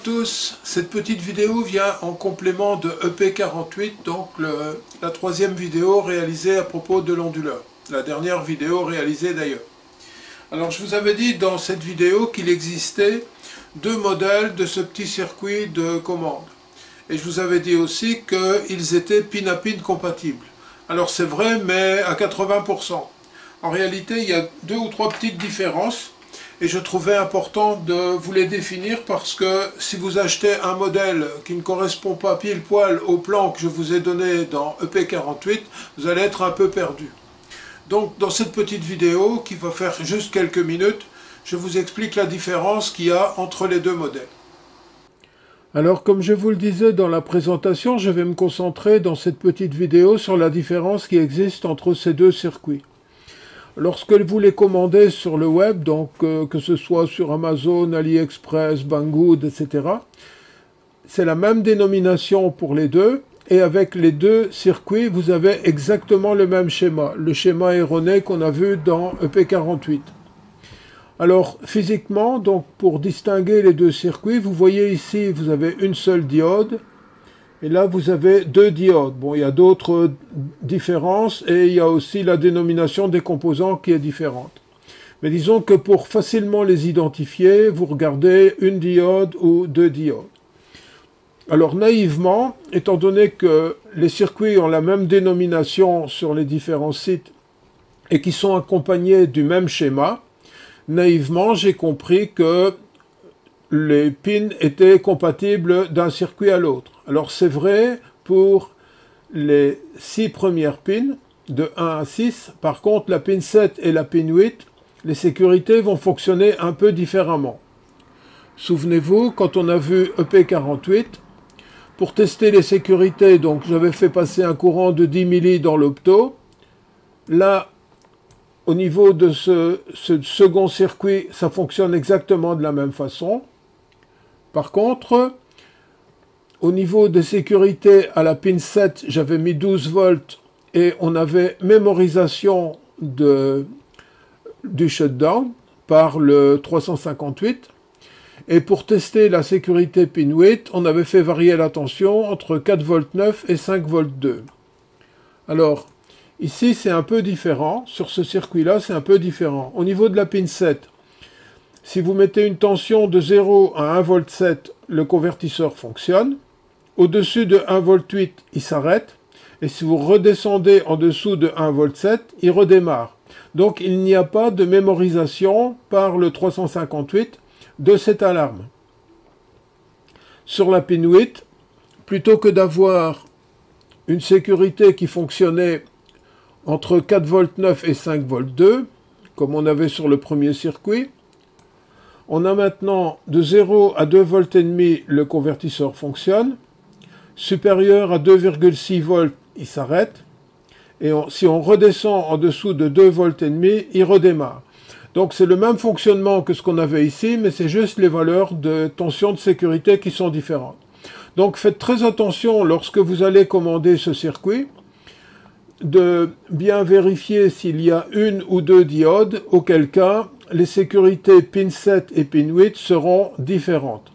tous, cette petite vidéo vient en complément de EP48, donc la troisième vidéo réalisée à propos de l'onduleur, la dernière vidéo réalisée d'ailleurs. Alors je vous avais dit dans cette vidéo qu'il existait deux modèles de ce petit circuit de commande. Et je vous avais dit aussi qu'ils étaient pin-à-pin compatibles. Alors c'est vrai, mais à 80%. En réalité, il y a deux ou trois petites différences. Et je trouvais important de vous les définir parce que si vous achetez un modèle qui ne correspond pas pile poil au plan que je vous ai donné dans EP48, vous allez être un peu perdu. Donc dans cette petite vidéo qui va faire juste quelques minutes, je vous explique la différence qu'il y a entre les deux modèles. Alors comme je vous le disais dans la présentation, je vais me concentrer dans cette petite vidéo sur la différence qui existe entre ces deux circuits. Lorsque vous les commandez sur le web, donc que ce soit sur Amazon, AliExpress, Banggood, etc., c'est la même dénomination pour les deux, et avec les deux circuits, vous avez exactement le même schéma, le schéma erroné qu'on a vu dans EP48. Alors, physiquement, donc pour distinguer les deux circuits, vous voyez ici, vous avez une seule diode, et là, vous avez deux diodes. Bon, il y a d'autres différences et il y a aussi la dénomination des composants qui est différente. Mais disons que pour facilement les identifier, vous regardez une diode ou deux diodes. Alors, naïvement, étant donné que les circuits ont la même dénomination sur les différents sites et qui sont accompagnés du même schéma, naïvement, j'ai compris que les pins étaient compatibles d'un circuit à l'autre. Alors c'est vrai pour les 6 premières pins, de 1 à 6. Par contre, la pin 7 et la pin 8, les sécurités vont fonctionner un peu différemment. Souvenez-vous, quand on a vu EP48, pour tester les sécurités, donc j'avais fait passer un courant de 10 milli dans l'opto. Là, au niveau de ce second circuit, ça fonctionne exactement de la même façon. Par contre, au niveau de sécurité, à la pin 7, j'avais mis 12 volts et on avait mémorisation du shutdown par le 358. Et pour tester la sécurité pin 8, on avait fait varier la tension entre 4 volts 9 et 5 volts 2. Alors, ici, c'est un peu différent. Sur ce circuit-là, c'est un peu différent. Au niveau de la pin 7, si vous mettez une tension de 0 à 1 volt 7, le convertisseur fonctionne. Au-dessus de 1 volt 8, il s'arrête. Et si vous redescendez en dessous de 1 volt 7, il redémarre. Donc il n'y a pas de mémorisation par le 358 de cette alarme. Sur la pin 8, plutôt que d'avoir une sécurité qui fonctionnait entre 4 volts 9 et 5 volts 2, comme on avait sur le premier circuit, on a maintenant de 0 à 2 volts et demi, le convertisseur fonctionne. Supérieur à 2,6 volts, il s'arrête. Et si on redescend en dessous de 2 volts et demi, il redémarre. Donc c'est le même fonctionnement que ce qu'on avait ici, mais c'est juste les valeurs de tension de sécurité qui sont différentes. Donc faites très attention lorsque vous allez commander ce circuit, de bien vérifier s'il y a une ou deux diodes, auquel cas les sécurités pin 7 et pin 8 seront différentes.